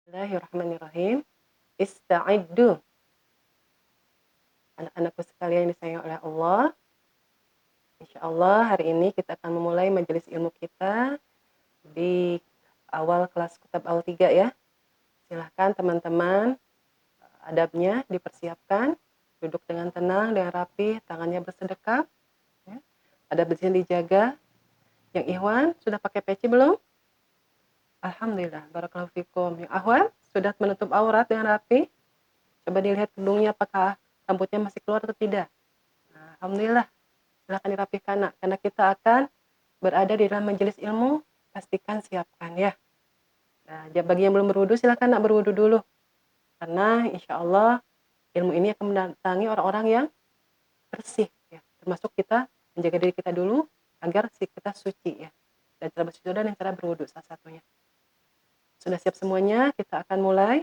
Bismillahirrahmanirrahim. Ista'iddu. Anak-anakku sekalian yang disayangi oleh Allah, insyaallah hari ini kita akan memulai majelis ilmu kita di awal kelas kitab Al-3 ya. Silahkan teman-teman, adabnya dipersiapkan, duduk dengan tenang, dengan rapi, tangannya bersedekap, ya. Adab di sini dijaga. Yang Ikhwan sudah pakai peci belum? Alhamdulillah, barakallahu fikum. Yang Ahwan sudah menutup aurat dengan rapi? Coba dilihat kerudungnya apakah rambutnya masih keluar atau tidak. Nah, alhamdulillah, silakan dirapihkan nak, karena kita akan berada di dalam majelis ilmu, pastikan siapkan ya. Nah, bagi yang belum berwudu silakan nak berwudu dulu, karena insya Allah ilmu ini akan mendatangi orang-orang yang bersih ya, termasuk kita menjaga diri kita dulu agar kita suci ya. Dan cara bersuci dan cara berwudu salah satunya. Sudah siap semuanya? Kita akan mulai.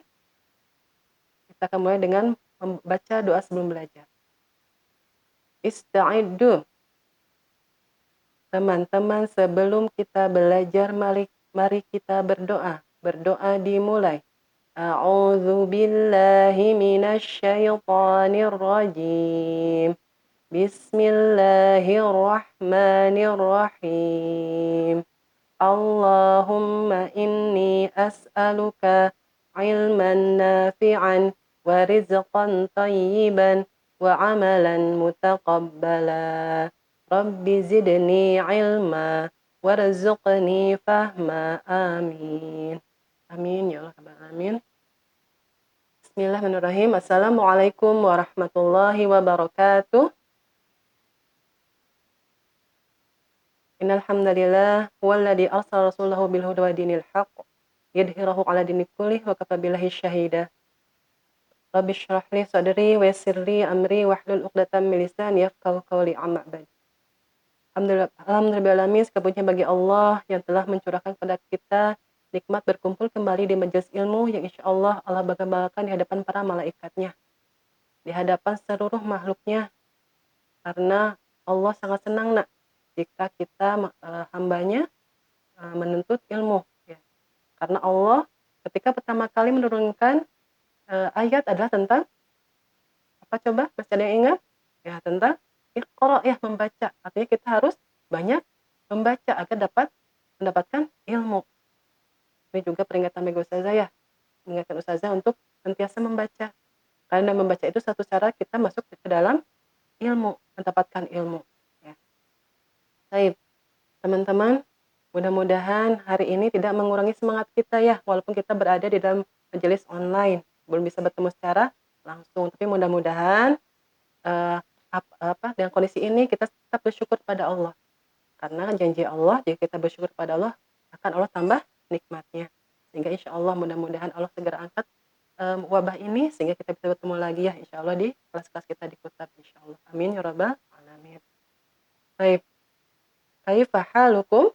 Kita akan mulai dengan membaca doa sebelum belajar. Ista'iddu. Teman-teman, sebelum kita belajar, mari kita berdoa. Berdoa dimulai. A'udzu billahi minasyaitonir rajim. Bismillahirrahmanirrahim. Allahumma inni as'aluka ilman nafi'an wa rizqan tayyiban wa amalan mutaqabbala. Rabbi zidni ilma warzuqni fahma. Amin. Amin ya Allah rabbal alamin. Bismillahirrahmanirrahim. Assalamualaikum warahmatullahi wabarakatuh. Innal hamdalillah huwallazi arsala rasulahu bil huda wa dinil haqq yudhhirahu 'ala dini kullih wa kafa billahi syahida. Rabbi shrah li sadri wa yassir li amri wahlul 'uqdatam min lisani yafqahu qawli amma ba'd. Alhamdulillahirabbil sekabutnya bagi Allah yang telah mencurahkan kepada kita nikmat berkumpul kembali di majelis ilmu yang insyaallah Allah bangga-banggakan di hadapan para malaikatnya, di hadapan seluruh makhluknya, karena Allah sangat senang nak jika kita hambanya menuntut ilmu ya. Karena Allah ketika pertama kali menurunkan ayat adalah tentang apa coba? Masih ada yang ingat? Ya, tentang Iqra ya, membaca. Artinya kita harus banyak membaca agar dapat mendapatkan ilmu. Ini juga peringatan bagi ustazah ya, mengingatkan ustazah untuk senantiasa membaca. Karena membaca itu satu cara kita masuk ke dalam ilmu, mendapatkan ilmu ya. Baik, teman-teman, mudah-mudahan hari ini tidak mengurangi semangat kita ya, walaupun kita berada di dalam majelis online, belum bisa bertemu secara langsung, tapi mudah-mudahan dengan kondisi ini kita tetap bersyukur pada Allah. Karena janji Allah jika kita bersyukur pada Allah, akan Allah tambah nikmatnya. Sehingga insya Allah mudah-mudahan Allah segera angkat wabah ini sehingga kita bisa bertemu lagi ya insya Allah di kelas-kelas kita di Kutab insya Allah. Amin ya rabbal alamin. Baik. Kaifa halukum?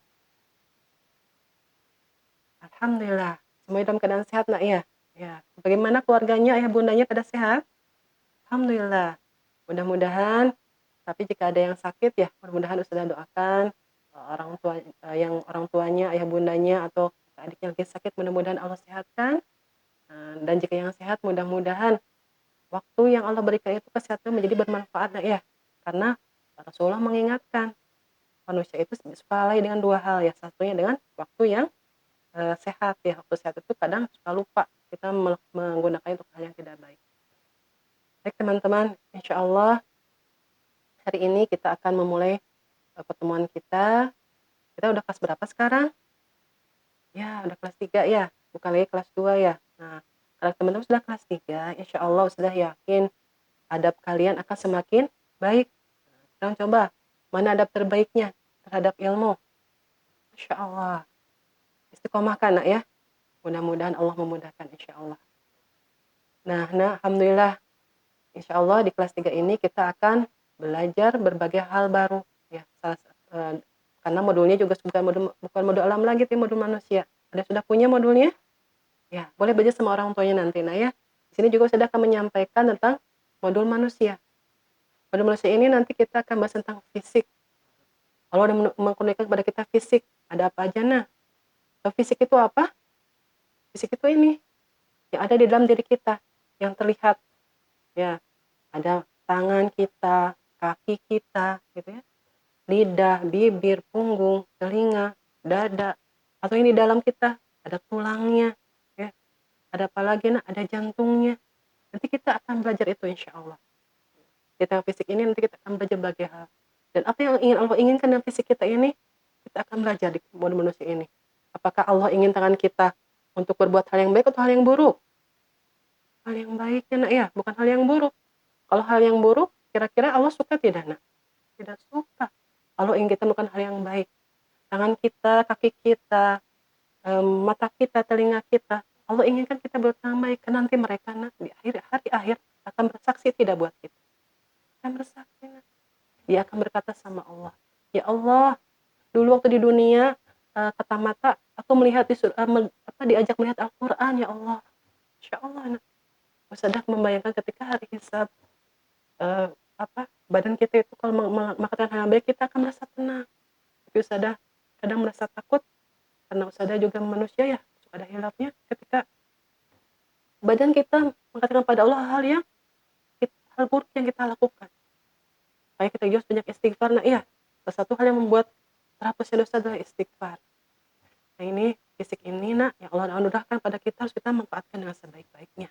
Alhamdulillah. Semuanya dalam keadaan sehat nak ya? Ya. Bagaimana keluarganya, ayah bundanya pada sehat? Alhamdulillah. Mudah-mudahan, tapi jika ada yang sakit ya, mudah-mudahan Ustazah doakan orang tuanya, ayah bundanya atau adiknya lagi sakit, mudah-mudahan Allah sehatkan. Dan jika yang sehat, mudah-mudahan waktu yang Allah berikan itu kesehatan menjadi bermanfaat nak ya. Karena Rasulullah mengingatkan manusia itu suka lalai dengan dua hal ya. Satunya dengan waktu yang sehat ya. Waktu sehat itu kadang suka lupa kita menggunakannya untuk hal yang tidak baik. Baik teman-teman, insya Allah hari ini kita akan memulai pertemuan kita. Kita udah kelas berapa sekarang? Ya, udah kelas 3 ya, bukan lagi kelas 2 ya. Nah, kalau teman-teman sudah kelas 3, insya Allah sudah yakin adab kalian akan semakin baik. Sekarang coba, mana adab terbaiknya terhadap ilmu? Insya Allah. Istiqomahkan nak ya. Mudah-mudahan Allah memudahkan insya Allah. Nah, alhamdulillah. Insya Allah di kelas 3 ini kita akan belajar berbagai hal baru ya. Karena modulnya juga bukan modul alam lagi, tapi modul manusia. Ada sudah punya modulnya? Ya, boleh belajar sama orang tuanya nanti. Nah ya, di sini juga saya akan menyampaikan tentang modul manusia. Modul manusia ini nanti kita akan bahas tentang fisik. Allah udah mengkurniakan kepada kita fisik, ada apa aja nah? Fisik itu apa? Fisik itu ini. yang ada di dalam diri kita, yang terlihat, ya. Ada tangan kita, kaki kita, gitu ya, lidah, bibir, punggung, telinga, dada, atau ini di dalam kita, ada tulangnya, ya, ada apa lagi, nah, ada jantungnya. Nanti kita akan belajar itu insya Allah. Kita fisik ini nanti kita akan belajar berbagai hal. Dan apa yang ingin Allah inginkan dalam fisik kita ini, kita akan belajar di mulut manusia ini. Apakah Allah ingin tangan kita untuk berbuat hal yang baik atau hal yang buruk? Hal yang baiknya, nak, ya, bukan hal yang buruk. Kalau hal yang buruk, kira-kira Allah suka tidak, nak? Tidak suka. Allah ingin kita melakukan hal yang baik. Tangan kita, kaki kita, mata kita, telinga kita. Allah inginkan kita berbuat yang baik. Karena nanti mereka, nak, di hari akhir akan bersaksi tidak buat kita. Akan bersaksi, nak. Dia akan berkata sama Allah, ya Allah, dulu waktu di dunia, kata mata, aku melihat diajak melihat Al-Quran, ya Allah. Insya Allah, nak. Sadar membayangkan ketika hari hisab, badan kita itu kalau melakukan hal yang baik, kita akan merasa tenang. Tapi Ustazah kadang merasa takut, karena Ustazah juga manusia, ya, suka ada hilafnya, ketika badan kita mengatakan pada Allah hal buruk yang kita lakukan. Kayak kita juga banyak istighfar, nah iya, salah satu hal yang membuat terhapusnya dosa adalah istighfar. Nah ini, fisik ini, nak, yang Allah anugerahkan pada kita, harus kita manfaatkan dengan sebaik-baiknya.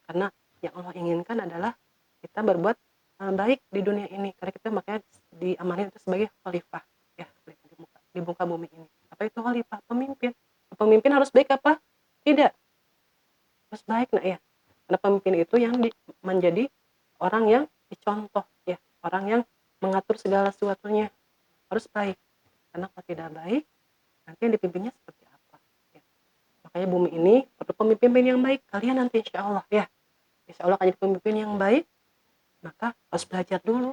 Karena yang Allah inginkan adalah kita berbuat baik di dunia ini, karena kita makanya diamankan itu sebagai khalifah, ya, di muka bumi ini. Apa itu khalifah? Pemimpin. Pemimpin harus baik apa? Tidak. Harus baik, nak, ya. Karena pemimpin itu yang menjadi orang yang dicontoh, ya, orang yang mengatur segala sesuatunya harus baik. Karena kalau tidak baik, nanti yang dipimpinnya seperti apa, ya. Makanya bumi ini perlu pemimpin yang baik. Kalian nanti insya Allah, ya, insya Allah akan jadi pemimpin yang baik. Maka harus belajar dulu.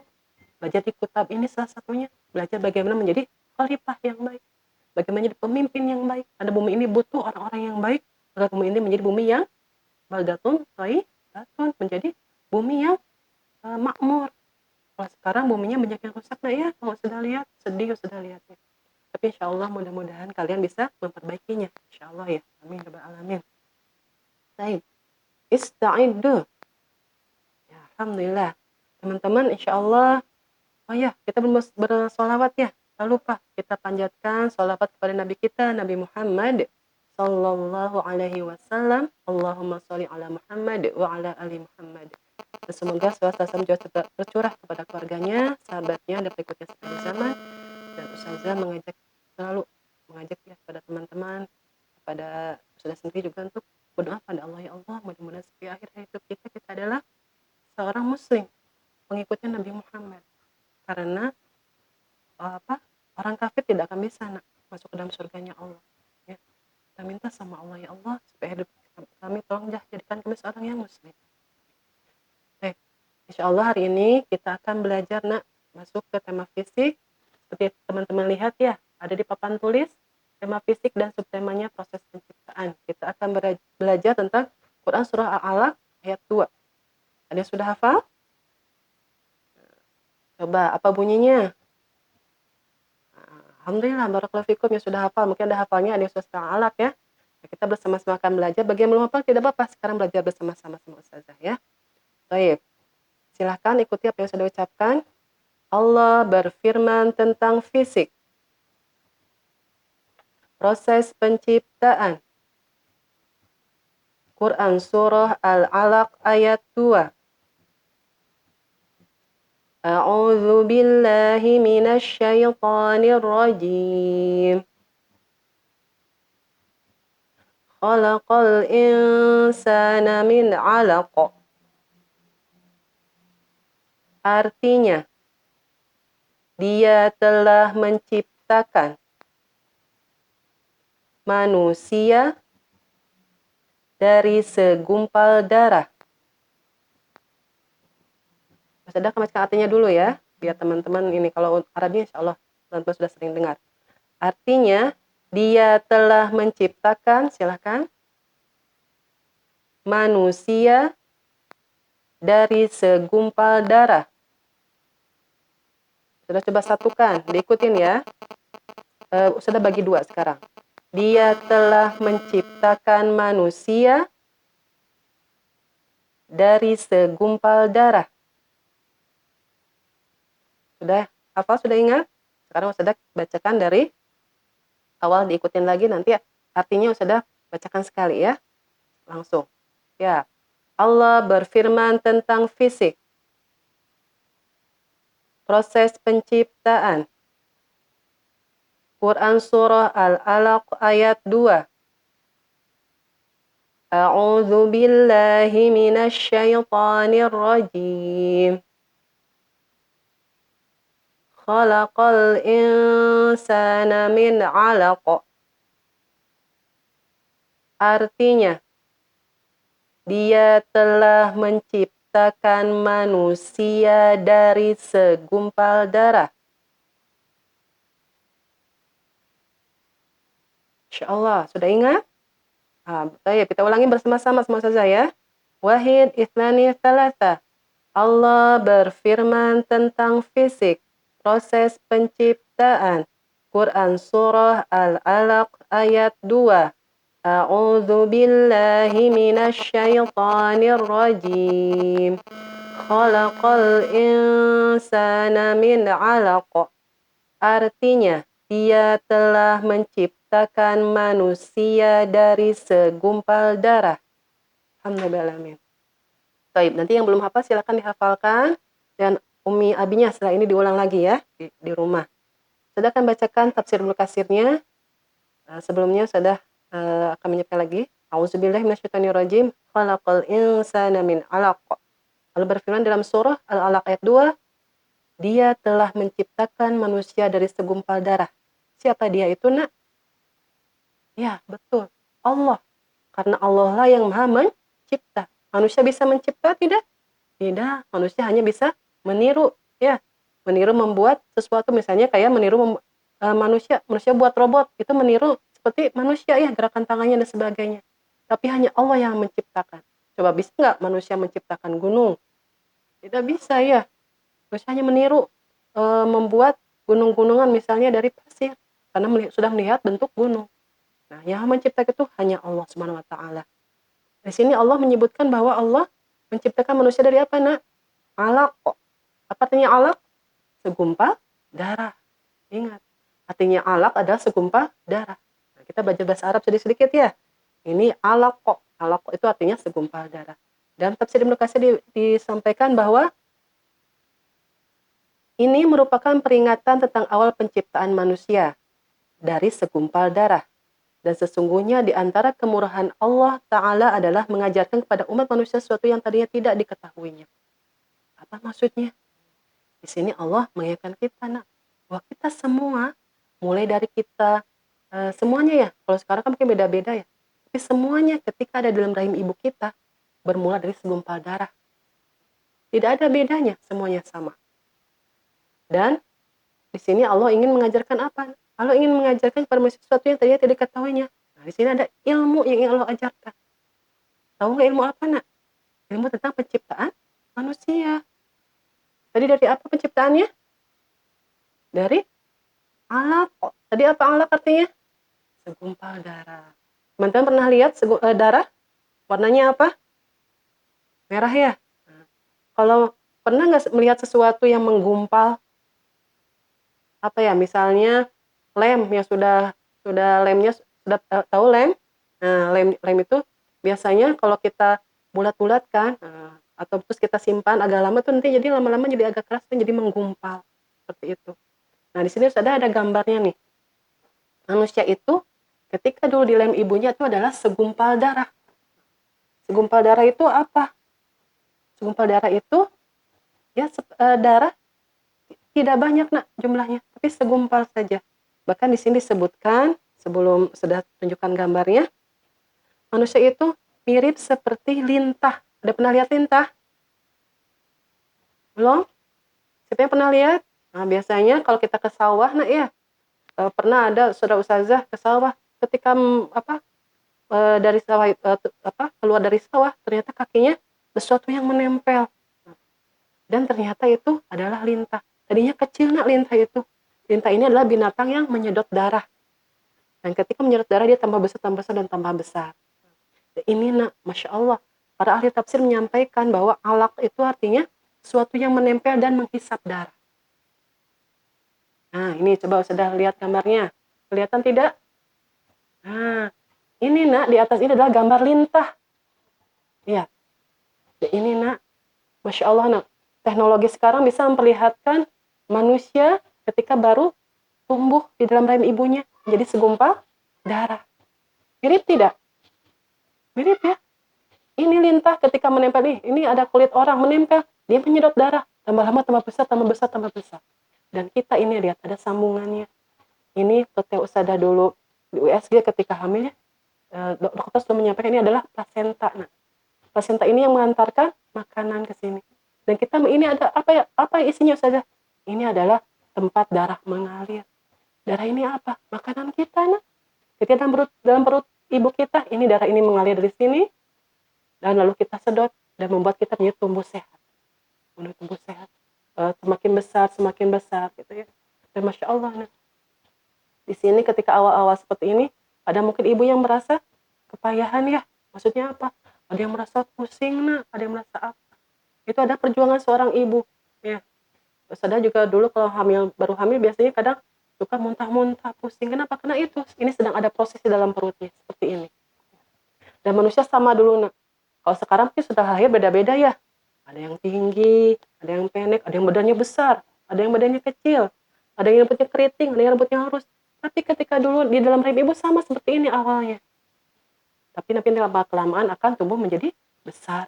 Belajar di kitab ini salah satunya. Belajar bagaimana menjadi khalifah yang baik. Bagaimana menjadi pemimpin yang baik. Karena bumi ini butuh orang-orang yang baik. Maka bumi ini menjadi bumi yang baldatun, thayyibatun, menjadi bumi yang makmur. Kalau sekarang buminya banyak yang rusak, nah, ya, kalau sudah lihat, sedih sudah lihatnya. Tapi insya Allah mudah-mudahan kalian bisa memperbaikinya. Insya Allah, ya. Amin. Rabbal alamin. Baik. Ista'iddu. Ya, alhamdulillah. Teman-teman, insya Allah, oh ya, kita bersolawat, ya. Tak lupa kita panjatkan solawat kepada Nabi kita, Nabi Muhammad Sallallahu Alaihi Wasallam. Allahumma sholli ala Muhammad wa ala ali Muhammad. Dan semoga selawat salam tercurah kepada keluarganya, sahabatnya, dan pengikutnya sepanjang zaman. Dan Ustazah selalu mengajak, ya, kepada teman-teman, kepada Ustazah sendiri juga untuk berdoa pada Allah, ya Allah, mudah-mudahan sampai akhir hidup kita adalah seorang muslim, pengikutnya Nabi Muhammad. Karena orang kafir tidak akan bisa, nak, masuk ke dalam surganya Allah, ya. Kita minta sama Allah, ya Allah, supaya hidup kami tolong jadikan kami seorang yang muslim. Baik, insya Allah hari ini kita akan belajar, nak, masuk ke tema fisik. Seperti teman-teman lihat, ya, ada di papan tulis tema fisik dan subtemanya proses penciptaan. Kita akan belajar tentang Quran surah Al-Alaq ayat 2. Ada yang sudah hafal? Coba, apa bunyinya? Alhamdulillah, barakallahu fikum yang sudah hafal. Mungkin ada hafalnya, ada yang sudah alaq, ya. Nah, kita bersama-sama akan belajar. Bagi yang belum hafal, tidak apa-apa. Sekarang belajar bersama-sama sama Ustazah, ya. Baik. Silahkan ikuti apa yang sudah ucapkan. Allah berfirman tentang fisik. Proses penciptaan. Quran surah Al-Alaq ayat 2. A'udzu billahi minasy syaithanir rajim. Khalaqal insana min 'alaq. Artinya, Dia telah menciptakan manusia dari segumpal darah. Sudah kembalikan artinya dulu, ya, biar teman-teman ini, kalau Arabnya insya Allah teman-teman sudah sering dengar. Artinya, Dia telah menciptakan, silakan, manusia dari segumpal darah. Sudah coba satukan, diikutin, ya. Sudah bagi dua sekarang. Dia telah menciptakan manusia dari segumpal darah. Sudah hafal, sudah ingat? Sekarang Ustazah bacakan dari awal, diikutin lagi, nanti artinya Ustazah bacakan sekali ya. Langsung. Ya. Allah berfirman tentang fisik. Proses penciptaan. Quran Surah Al-Alaq ayat 2. A'udzu billahi minasy syaithanir rajim. Khalaqal insana min 'alaq. Artinya, Dia telah menciptakan manusia dari segumpal darah. Insyaallah, sudah ingat? Baik, kita ulangi bersama-sama semua saja ya. Wahid, ithnani, thalatha. Allah berfirman tentang fisik, proses penciptaan. Quran Surah Al-Alaq ayat 2. A'udzu billahi minasy syaithanir rajim. Khalaqal insana min 'alaq. Artinya, Dia telah menciptakan manusia dari segumpal darah. Alhamdulillah. Baik, nanti yang belum hafal silakan dihafalkan, dan Umi Abinya setelah ini diulang lagi ya di rumah. Saya akan bacakan tafsir Ibnu Katsirnya. Sebelumnya saya akan menyiapkan lagi. A'udzubillahi minasyaitonirrajim. Khalaqal insana min 'alaq. Lalu berfirman dalam surah Al-Alaq ayat 2, Dia telah menciptakan manusia dari segumpal darah. Siapa dia itu, Nak? Ya, betul. Allah. Karena Allah lah yang Maha mencipta. Manusia bisa mencipta tidak? Tidak. Manusia hanya bisa meniru, ya. Meniru membuat sesuatu, misalnya kayak meniru manusia buat robot, itu meniru seperti manusia ya, gerakan tangannya dan sebagainya. Tapi hanya Allah yang menciptakan. Coba bisa nggak manusia menciptakan gunung? Tidak bisa ya. Manusia hanya meniru membuat gunung-gunungan misalnya dari pasir, karena sudah melihat bentuk gunung. Nah, yang menciptakan itu hanya Allah Subhanahu wa taala. Di sini Allah menyebutkan bahwa Allah menciptakan manusia dari apa, Nak? Alaq. Apa artinya alaq? Segumpal darah. Ingat, artinya alaq adalah segumpal darah. Nah, kita baca bahasa Arab sedikit-sedikit ya. Ini alaq. Alaq itu artinya segumpal darah. Dan tafsir Ibnu Katsir disampaikan bahwa ini merupakan peringatan tentang awal penciptaan manusia dari segumpal darah. Dan sesungguhnya di antara kemurahan Allah Ta'ala adalah mengajarkan kepada umat manusia sesuatu yang tadinya tidak diketahuinya. Apa maksudnya? Di sini Allah mengingatkan kita, Nak, bahwa kita semua, mulai dari kita, semuanya ya, kalau sekarang kan mungkin beda-beda ya, tapi semuanya ketika ada dalam rahim ibu kita, bermula dari segumpal darah. Tidak ada bedanya, semuanya sama. Dan di sini Allah ingin mengajarkan apa? Allah ingin mengajarkan kepada manusia sesuatu yang tadinya tidak diketahuinya. Nah, di sini ada ilmu yang ingin Allah ajarkan. Tahu nggak ilmu apa, Nak? Ilmu tentang penciptaan manusia. Tadi dari apa penciptaannya? Dari alaq. Tadi apa alaq artinya? Segumpal darah. Teman-teman pernah lihat darah? Warnanya apa? Merah ya? Nah, kalau pernah nggak melihat sesuatu yang menggumpal? Apa ya, misalnya lem yang sudah lemnya sudah tahu lem? Nah, lem itu biasanya kalau kita bulat-bulatkan, atau terus kita simpan agak lama tuh nanti jadi lama-lama jadi agak keras dan jadi menggumpal, seperti itu. Nah, di sini sudah ada gambarnya nih. Manusia itu ketika dulu di lem ibunya itu adalah segumpal darah. Segumpal darah itu apa? Segumpal darah itu ya darah tidak banyak, Nak, jumlahnya, tapi segumpal saja. Bahkan di sini disebutkan, sebelum sudah tunjukkan gambarnya, manusia itu mirip seperti lintah. Ada pernah lihat lintah? Belum? Siapa yang pernah lihat? Nah, biasanya kalau kita ke sawah, Nak ya, pernah ada saudara ustazah ke sawah, ketika dari sawah keluar dari sawah, ternyata kakinya sesuatu yang menempel. Dan ternyata itu adalah lintah. Tadinya kecil, Nak, lintah itu. Lintah ini adalah binatang yang menyedot darah. Dan ketika menyedot darah, dia tambah besar, dan tambah besar. Dan ini, Nak, Masya Allah, para ahli tafsir menyampaikan bahwa alaq itu artinya sesuatu yang menempel dan menghisap darah. Nah, ini coba sudah lihat gambarnya. Kelihatan tidak? Nah, ini nak, di atas ini adalah gambar lintah. Ya, ini nak, Masya Allah nak. Teknologi sekarang bisa memperlihatkan manusia ketika baru tumbuh di dalam rahim ibunya menjadi segumpal darah. Mirip tidak? Mirip ya. Ini lintah ketika menempel nih. Ini ada kulit orang menempel, dia menyedot darah. Tambah lama tambah besar, tambah besar, tambah besar. Dan kita ini lihat ada sambungannya. Ini Tete Usada dulu di USG ketika hamil ya. Dokter sudah menyampaikan ini adalah plasenta. Nah, plasenta ini yang mengantarkan makanan ke sini. Dan kita ini ada apa ya? Apa isinya saja? Ini adalah tempat darah mengalir. Darah ini apa? Makanan kita nah. Ketika dalam perut ibu kita, ini darah ini mengalir dari sini dan lalu kita sedot dan membuat kita menjadi tumbuh sehat. Tumbuh sehat. Semakin besar gitu ya. Dan Masya Allah nah. Di sini ketika awal-awal seperti ini, ada mungkin ibu yang merasa kepayahan ya. Maksudnya apa? Ada yang merasa pusing nah, ada yang merasa apa? Itu ada perjuangan seorang ibu ya. Terus ada juga dulu kalau baru hamil biasanya kadang suka muntah-muntah, pusing. Kenapa? Karena itu ini sedang ada proses di dalam perutnya seperti ini. Dan manusia sama dulu nak. Kalau sekarang sih sudah lahir beda-beda ya. Ada yang tinggi, ada yang pendek, ada yang badannya besar, ada yang badannya kecil, ada yang rambutnya keriting, ada yang rambutnya lurus. Tapi ketika dulu di dalam rahim ibu sama seperti ini awalnya. Tapi nanti lama kelamaan akan tumbuh menjadi besar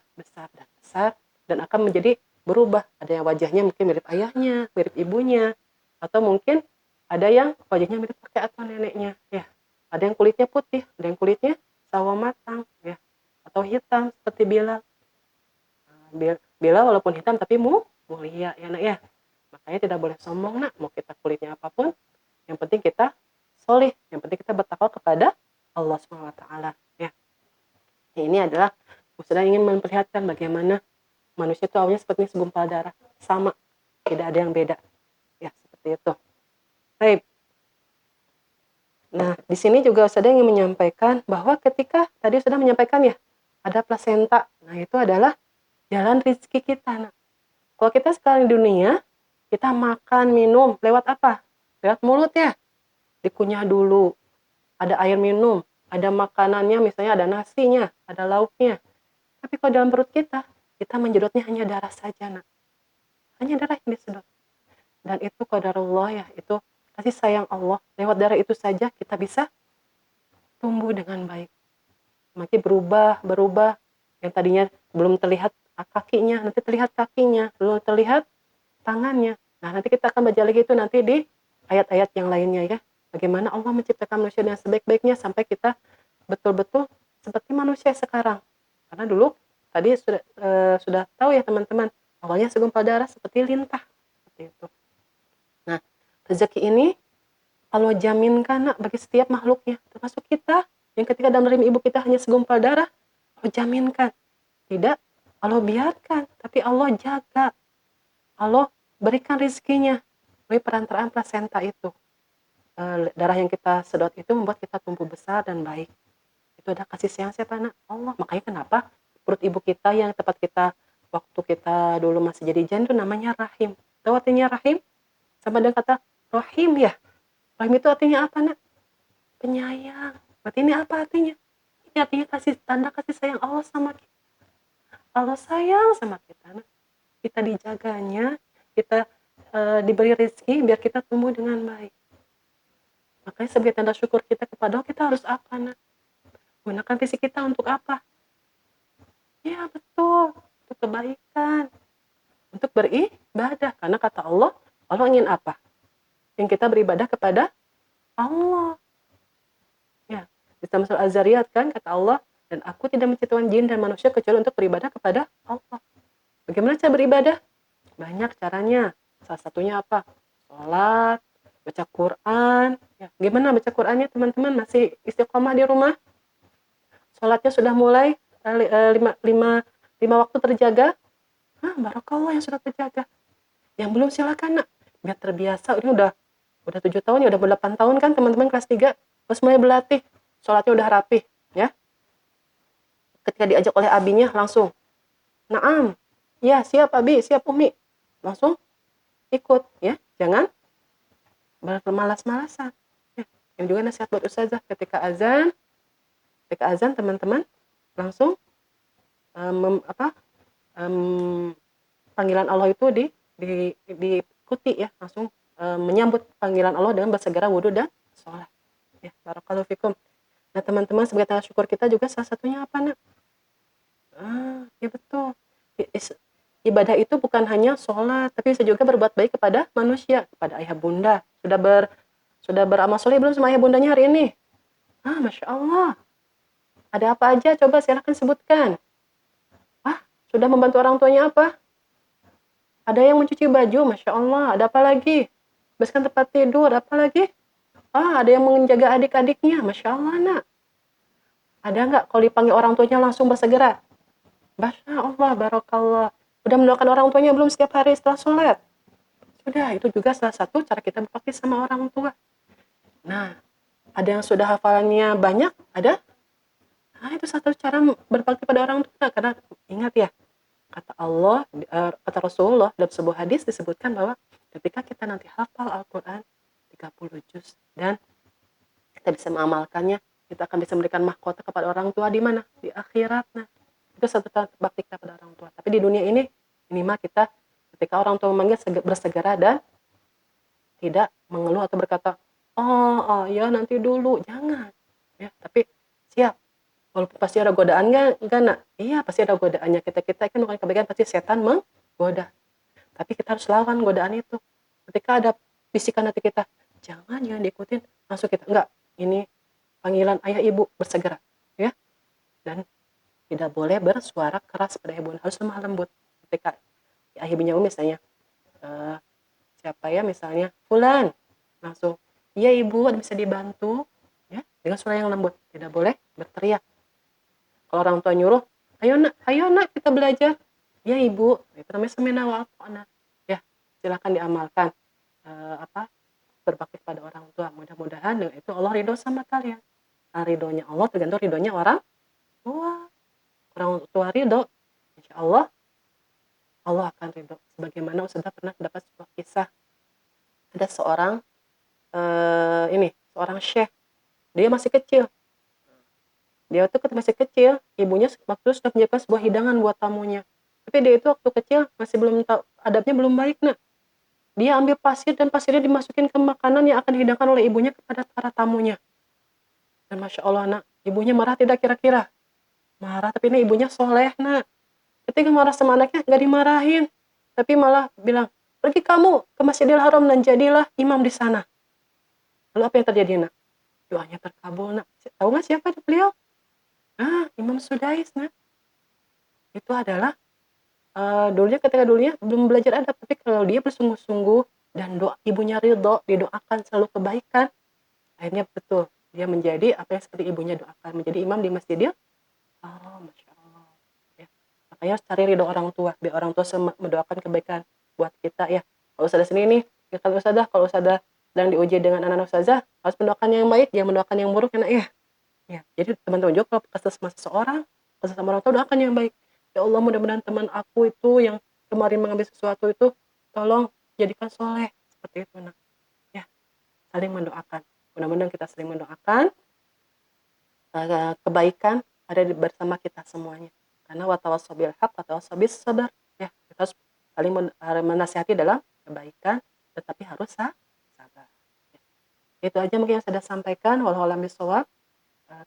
dan akan menjadi berubah. Ada yang wajahnya mungkin mirip ayahnya, mirip ibunya, atau mungkin ada yang wajahnya mirip kakek atau neneknya, ya. Ada yang kulitnya putih, ada yang kulitnya sawo matang, ya, atau hitam seperti Bilal. Bilal walaupun hitam tapi mulia, ya nak ya. Makanya tidak boleh sombong nak. Mau kita kulitnya apapun, yang penting kita solih, yang penting kita bertakwa kepada Allah Subhanahu Wa Taala, ya. Ini adalah sudah ingin memperlihatkan bagaimana manusia itu awalnya seperti segumpal darah, sama, tidak ada yang beda, ya seperti itu. Baik. Nah, di sini juga Ustazah ingin menyampaikan bahwa ketika tadi sudah menyampaikan ya, ada plasenta. Nah, itu adalah jalan rezeki kita. Nah, kalau kita sekarang di dunia, kita makan, minum, lewat apa? Lewat mulut ya. Dikunyah dulu. Ada air minum, ada makanannya, misalnya ada nasinya, ada lauknya. Tapi kalau dalam perut kita menjedotnya hanya darah saja, nak. Hanya darah yang disedot. Dan itu qadarullah ya, itu kasih sayang Allah. Lewat darah itu saja kita bisa tumbuh dengan baik. Makin berubah. Yang tadinya belum terlihat kakinya, nanti terlihat kakinya, belum terlihat tangannya. Nah, nanti kita akan baca lagi itu nanti di ayat-ayat yang lainnya ya. Bagaimana Allah menciptakan manusia dengan sebaik-baiknya sampai kita betul-betul seperti manusia sekarang. Karena dulu tadi sudah tahu ya teman-teman, awalnya segumpal darah seperti lintah seperti itu. Nah, rezeki ini Allah jaminkan nak bagi setiap makhluknya, termasuk kita yang ketika dalam rahim ibu kita hanya segumpal darah, Allah jaminkan. Tidak Allah biarkan, tapi Allah jaga. Allah berikan rezekinya melalui perantaraan plasenta itu. Darah yang kita sedot itu membuat kita tumbuh besar dan baik. Itu ada kasih sayang siapa nak? Allah. Makanya kenapa perut ibu kita yang tempat kita waktu kita dulu masih jadi janin itu namanya rahim. Tahu artinya rahim? Sama dengan kata rahim ya. Rahim itu artinya apa nak? Penyayang. Berarti ini apa artinya? Ini artinya tanda kasih sayang Allah sama kita. Allah sayang sama kita nak. Kita dijaganya, kita diberi rezeki biar kita tumbuh dengan baik. Makanya sebagai tanda syukur kita kepada Allah, kita harus apa nak? Gunakan fisik kita untuk apa? Ya betul, untuk kebaikan, untuk beribadah. Karena kata Allah ingin apa? Yang kita beribadah kepada Allah. Ya, di dalam surah Az-Zariyat kan kata Allah, dan aku tidak menciptakan jin dan manusia kecuali untuk beribadah kepada Allah. Bagaimana cara beribadah? Banyak caranya. Salah satunya apa? Sholat, baca Quran. Ya, gimana baca Qurannya teman-teman? Masih istiqomah di rumah? Sholatnya sudah mulai 5 waktu terjaga? Barakallah yang sudah terjaga. Yang belum silakan nak. Biar terbiasa. Ini udah 7 tahun ya, udah 8 tahun kan teman-teman kelas 3. Terus mulai berlatih. Sholatnya udah rapih. Ya. Ketika diajak oleh abinya langsung, "Naam, ya siap abi, siap umi." Langsung ikut ya, jangan bermalas-malasan. Ya, ini juga nasihat buat ustazah ketika azan teman-teman langsung um, panggilan Allah itu diikuti ya, langsung menyambut panggilan Allah dengan bersegera wudhu dan sholat. Ya, barakallahu fikum. Nah teman-teman, sebagai tanda syukur kita juga salah satunya apa nak? Ya betul. Ibadah itu bukan hanya sholat, tapi bisa juga berbuat baik kepada manusia, kepada ayah bunda. Sudah beramal soleh belum sama ayah bundanya hari ini? Masya Allah. Ada apa aja? Coba silahkan sebutkan. Sudah membantu orang tuanya apa? Ada yang mencuci baju, Masya Allah. Ada apa lagi? Bereskan tempat tidur, apa lagi? Ada yang menjaga adik-adiknya, Masya Allah nak. Ada nggak kalau dipanggil orang tuanya langsung bersegera? Masya Allah, barakallah. Udah mendoakan orang tuanya belum setiap hari setelah sholat? Sudah, itu juga salah satu cara kita berbakti sama orang tua. Nah, ada yang sudah hafalannya banyak? Ada? Itu satu cara berbakti pada orang tua. Karena ingat ya, kata Allah, kata Rasulullah dalam sebuah hadis disebutkan bahwa ketika kita nanti hafal Al-Quran 30 juz dan kita bisa mengamalkannya, kita akan bisa memberikan mahkota kepada orang tua di mana? Di akhirat. Nah, itu satu bakti kita pada orang tua. Tapi di dunia ini, minimal kita ketika orang tua memanggil bersegera dan tidak mengeluh atau berkata, oh ya nanti dulu, jangan. Ya, tapi siap. Walaupun pasti ada godaan enggak nak? Iya, pasti ada godaannya. Kita kan bukan kebaikan, pasti setan menggoda. Tapi kita harus lawan godaan itu. Ketika ada bisikan hati kita, jangan diikutin, langsung kita enggak. Ini panggilan ayah ibu, bersegera, ya. Dan tidak boleh bersuara keras pada ibu, harus lemah lembut. Ketika ayah ibunya misalnya siapa ya, misalnya Fulan, langsung, iya ibu, bisa dibantu, ya, dengan suara yang lembut. Tidak boleh berteriak. Kalau orang tua nyuruh, ayo nak kita belajar. Ya ibu, itu namanya semena wa ta'na. Ya, silakan diamalkan. Berbakti pada orang tua. Mudah-mudahan dengan itu Allah ridho sama kalian. Ridhonya Allah tergantung ridhonya orang tua. Orang tua ridho, insya Allah akan ridho. Sebagaimana Ustazah pernah mendapat sebuah kisah. Ada seorang seorang syekh. Dia masih kecil. Dia tuh ketika masih kecil, ibunya waktu itu sudah menyiapkan sebuah hidangan buat tamunya. Tapi dia itu waktu kecil masih belum tahu, adabnya belum baik nak. Dia ambil pasir dan pasirnya dimasukin ke makanan yang akan dihidangkan oleh ibunya kepada para tamunya. Dan Masya Allah nak, ibunya marah tidak kira-kira? Marah, tapi ini ibunya soleh nak. Ketika marah sama anaknya, nggak dimarahin. Tapi malah bilang, pergi kamu ke Masjidil Haram dan jadilah imam di sana. Lalu apa yang terjadi nak? Doanya terkabul nak. Tahu nggak siapa beliau? Imam Sudais nak. Itu adalah ketika dulunya belum belajar adab, tapi kalau dia bersungguh-sungguh dan ibunya ridho, didoakan selalu kebaikan, akhirnya betul dia menjadi apa yang seperti ibunya doakan, menjadi imam di Masjidil Haram. Masya Allah ya. Makanya harus cari ridho orang tua, biar orang tua mendoakan kebaikan buat kita ya. Kalau ustazah sini nih, kalau ustazah sedang diuji dengan anak-anak ustazah, harus mendoakan yang baik, jangan mendoakan yang buruk enak ya. Ya, jadi teman-teman juga kalau kesel sama seseorang, kesel sama orang tua, doakan yang baik. Ya Allah, mudah-mudahan teman aku itu yang kemarin mengambil sesuatu itu, tolong jadikan soleh. Seperti itu, nak. Ya, saling mendoakan. Mudah-mudahan kita saling mendoakan kebaikan ada bersama kita semuanya. Karena watawassaw bil haq, watawassaw bis sabar. Ya, kita harus saling menasihati dalam kebaikan, tetapi harus sabar. Ya. Itu aja mungkin yang saya sampaikan. Wallahu a'lam bishawab.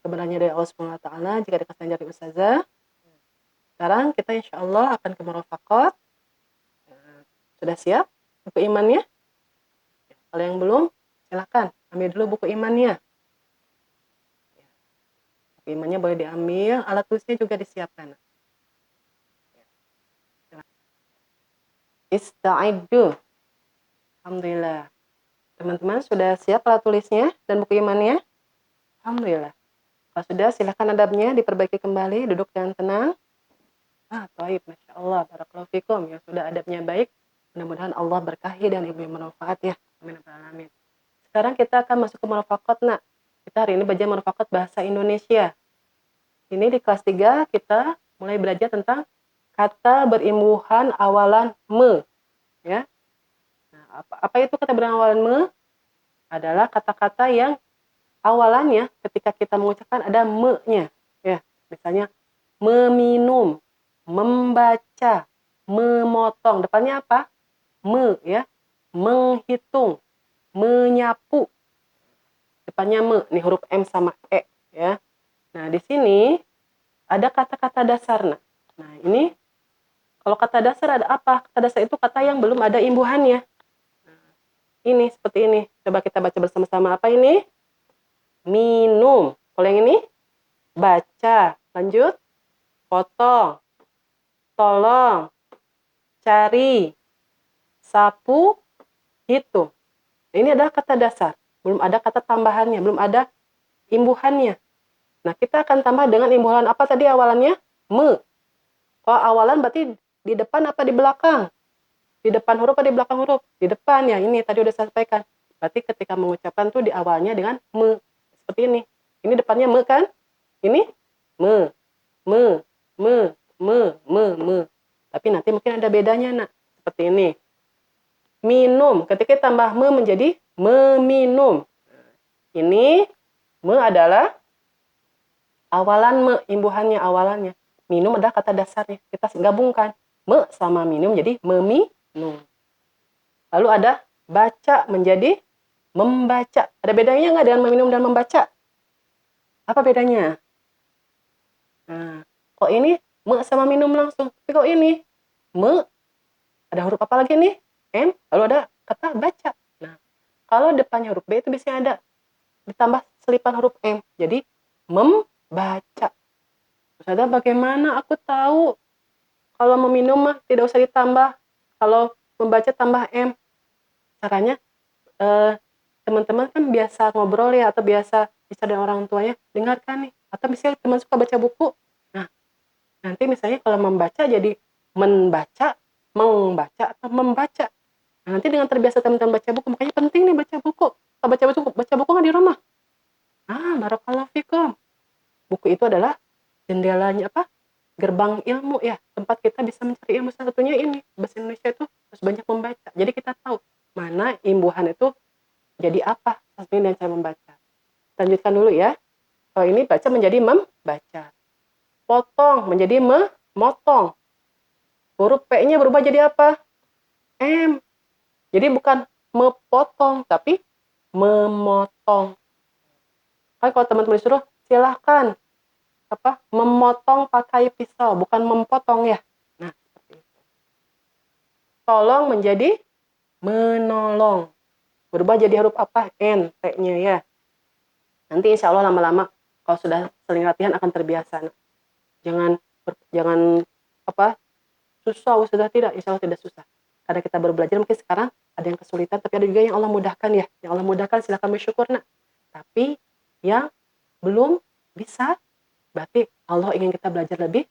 Kebenarannya dari Allah Subhanahu wa taala, jika ada kesalahan dari ustazah. Sekarang kita insya Allah akan ke murafaqat. Sudah siap buku imannya? Kalau yang belum, silakan ambil dulu buku imannya. Buku imannya boleh diambil, alat tulisnya juga disiapkan. Ista'iddu. Alhamdulillah. Teman-teman sudah siap alat tulisnya dan buku imannya? Alhamdulillah. Kalau sudah, silakan adabnya diperbaiki kembali, duduk dengan tenang. Baik, Masya Allah, barakallahu fikum. Yang sudah adabnya baik, mudah-mudahan Allah berkahi dan ibu yang bermanfaat ya. Amin. Sekarang kita akan masuk ke murafaqat nak. Kita hari ini belajar murafaqat bahasa Indonesia. Ini di kelas 3 kita mulai belajar tentang kata berimbuhan awalan me, ya. Nah, apa itu kata berawalan me? Adalah kata-kata yang awalannya ketika kita mengucapkan ada me-nya, ya. Misalnya meminum, membaca, memotong. Depannya apa? Me, ya. Menghitung, menyapu. Depannya me, nih huruf M sama E, ya. Nah, di sini ada kata-kata dasar. Nah, ini kalau kata dasar ada apa? Kata dasar itu kata yang belum ada imbuhannya. Ini seperti ini. Coba kita baca bersama-sama. Apa ini? Minum. Kalau yang ini? Baca. Lanjut. Potong. Tolong. Cari. Sapu. Hitung. Ini adalah kata dasar. Belum ada kata tambahannya. Belum ada imbuhannya. Nah, kita akan tambah dengan imbuhan apa tadi awalannya? Me. Kalau awalan berarti di depan apa di belakang? Di depan huruf atau di belakang huruf? Di depan ya, ini tadi udah saya sampaikan. Berarti ketika mengucapkan tuh di awalnya dengan me. Seperti ini. Ini depannya me kan? Ini me, me, me, me. Tapi nanti mungkin ada bedanya, nak. Seperti ini. Minum. Ketika tambah me menjadi meminum. Ini me adalah awalan me, imbuhannya awalannya. Minum adalah kata dasarnya. Kita gabungkan. Me sama minum jadi meminum. Lalu ada baca menjadi membaca. Ada bedanya nggak dengan meminum dan membaca? Apa bedanya? Nah, kok ini me sama minum langsung. Tapi kok ini me, ada huruf apa lagi nih? M, lalu ada kata baca. Nah, kalau depannya huruf B itu biasanya ada ditambah selipan huruf M. Jadi membaca. Terus ada bagaimana aku tahu kalau meminum mah tidak usah ditambah. Kalau membaca tambah M. Caranya teman-teman kan biasa ngobrol ya atau biasa bicara dengan orang tuanya, dengarkan nih. Atau misalnya teman suka baca buku. Nah, nanti misalnya kalau membaca jadi membaca, atau membaca. Nah, nanti dengan terbiasa teman-teman baca buku, makanya penting nih baca buku. Kalau baca buku nggak di rumah? Barakallahu fikum. Buku itu adalah jendelanya apa? Gerbang ilmu ya. Tempat kita bisa mencari ilmu, salah satunya ini. Bahasa Indonesia itu harus banyak membaca. Jadi kita tahu mana imbuhan itu jadi apa satunya dengan cara membaca. Lanjutkan dulu ya. Kalau ini baca menjadi membaca. Potong menjadi memotong. Huruf P-nya berubah jadi apa? M. Jadi bukan mepotong, tapi memotong. Kan kalau teman-teman disuruh, silahkan memotong pakai pisau, bukan mempotong ya. Nah, seperti itu. Tolong menjadi menolong. Berubah jadi huruf apa? N, T-nya ya. Nanti insya Allah lama-lama kalau sudah sering latihan akan terbiasa. Jangan susah, sudah tidak, insya Allah tidak susah. Karena kita baru belajar mungkin sekarang ada yang kesulitan, tapi ada juga yang Allah mudahkan ya. Yang Allah mudahkan silakan bersyukur nak. Tapi yang belum bisa, berarti Allah ingin kita belajar lebih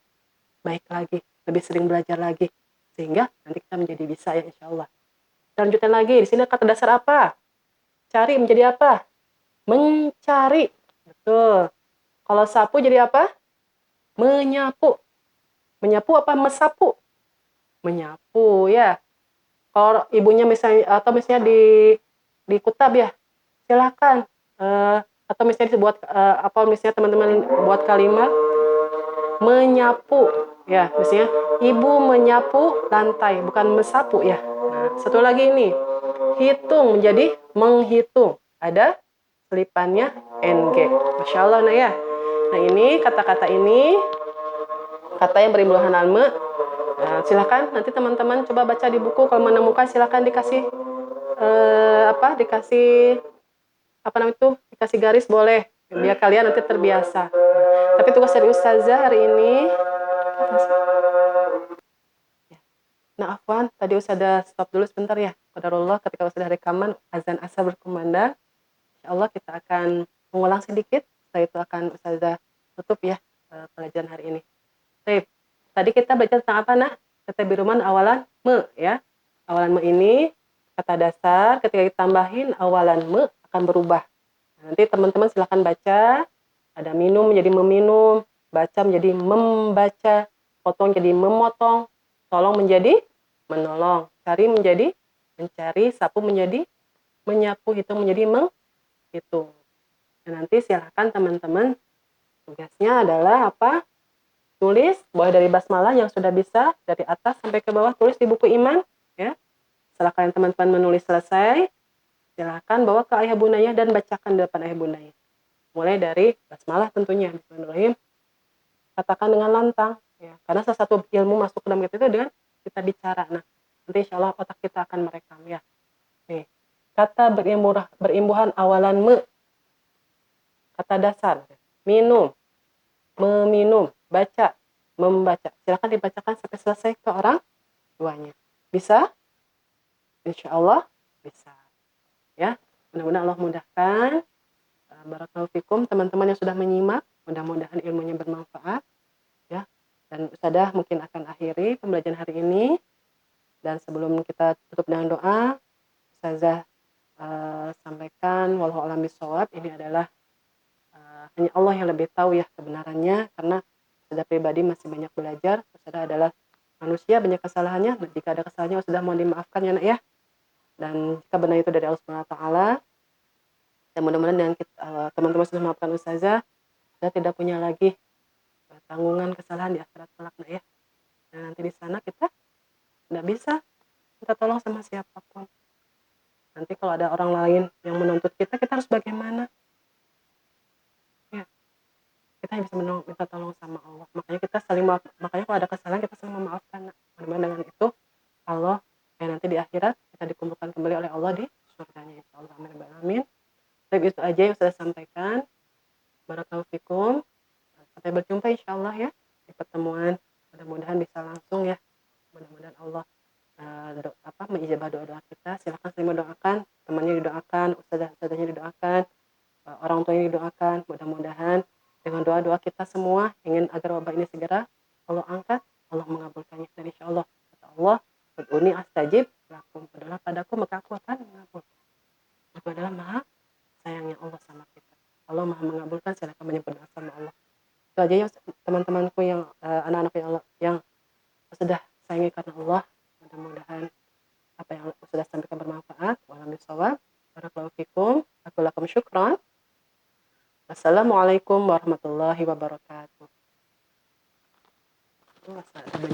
baik lagi, lebih sering belajar lagi, sehingga nanti kita menjadi bisa ya insya Allah. Lanjutkan lagi, di sini kata dasar apa? Cari menjadi apa? Mencari. Betul. Kalau sapu jadi apa? Menyapu. Menyapu apa? Mesapu. Menyapu ya. Kalau ibunya misalnya atau misalnya di kutab ya, silakan. Atau misalnya dibuat misalnya teman-teman buat kalimat menyapu ya, misalnya ibu menyapu lantai, bukan mesapu ya. Nah, satu lagi ini hitung menjadi menghitung, ada selipannya ng. Masya Allah nah ya. Nah ini kata-kata ini kata yang berimbuhan alme. Nah, silakan nanti teman-teman coba baca di buku, kalau menemukan silakan dikasih dikasih dikasih garis boleh, biar kalian nanti terbiasa. Tapi tugas dari Ustazah hari ini, nah afwan, tadi Ustazah stop dulu sebentar ya. Qadarullah ketika Ustazah rekaman azan asar berkumandang, insyaallah kita akan mengulang sedikit, setelah itu akan Ustazah tutup ya pelajaran hari ini. Baik, tadi kita belajar tentang apa nak? Kata biruman awalan me ya. Awalan me ini kata dasar, ketika ditambahin awalan me akan berubah. Nanti teman-teman silahkan baca, ada minum menjadi meminum, baca menjadi membaca, potong jadi memotong, tolong menjadi menolong, cari menjadi mencari, sapu menjadi menyapu, hitung menjadi menghitung. Dan nanti silahkan teman-teman, tugasnya adalah apa? Tulis, mulai dari basmalah yang sudah bisa, dari atas sampai ke bawah, tulis di buku iman, ya. Setelah kalian teman-teman menulis selesai, silahkan bawa ke ayah bundanya dan bacakan di depan ayah bundanya. Mulai dari basmalah tentunya, bismillahirrahmanirrahim, katakan dengan lantang, ya. Karena salah satu ilmu masuk ke dalam kita itu dengan kita bicara. Nah, nanti insya Allah otak kita akan merekam, ya. Nih, kata berimbuhan awalan me, kata dasar, minum, meminum, baca, membaca. Silakan dibacakan sampai selesai ke orang tuanya. Bisa? Insya Allah bisa. Ya, mudah-mudahan Allah mudahkan. Barakallahu fikum teman-teman yang sudah menyimak. Mudah-mudahan ilmunya bermanfaat. Ya, dan Ustazah mungkin akan akhiri pembelajaran hari ini. Dan sebelum kita tutup dengan doa, Ustazah sampaikan wallahu a'lam bishawab, ini adalah hanya Allah yang lebih tahu ya kebenarannya, karena Ustazah pribadi masih banyak belajar. Ustazah adalah manusia, banyak kesalahannya. Jika ada kesalahannya Ustazah mohon dimaafkan ya nak ya. Dan jika benar itu dari Allah Subhanahu wa taala, dan mudah-mudahan dengan teman-teman sudah memaafkan Ustazah, Ustazah tidak punya lagi tanggungan kesalahan di akhirat kelak nak ya. Dan nanti di sana kita tidak bisa minta tolong sama siapapun. Nanti kalau ada orang lain yang menuntut kita, kita harus bagaimana? Ya, kita hanya bisa minta tolong sama Allah. Makanya kita saling maaf, makanya kalau ada kesalahan kita saling memaafkan. Mudah-mudahan dengan itu Allah nanti di akhirat kita dikumpulkan kembali oleh Allah di surganya insyaallah. Amin. Baik, itu aja yang saya sampaikan. Barakallahu fikum. Sampai berjumpa insyaallah ya di pertemuan. Mudah-mudahan bisa langsung ya. Mudah-mudahan Allah mengijabah doa-doa kita. Silakan saling mendoakan, temannya didoakan, ustazahnya didoakan, orang tuanya didoakan. Mudah-mudahan dengan doa-doa kita semua ingin agar wabah ini segera Allah angkat, Allah mengabulkannya. Dan insyaallah kata Allah, "Ud'uni astajib lakum." Berdoalah padaku maka aku akan mengabulkan. Itu adalah maha sayangnya Allah sama kita. Allah maha mengabulkan, silakan banyak berdoa sama Allah. Itu aja ya teman-temanku yang anak-anak yang sudah sayangi karena Allah. Mudah-mudahan apa yang sudah sampaikan bermanfaat. Wallahualam bishawab. Barakallahu fikum. Aku lakum syukran. Wassalamualaikum warahmatullahi wabarakatuh.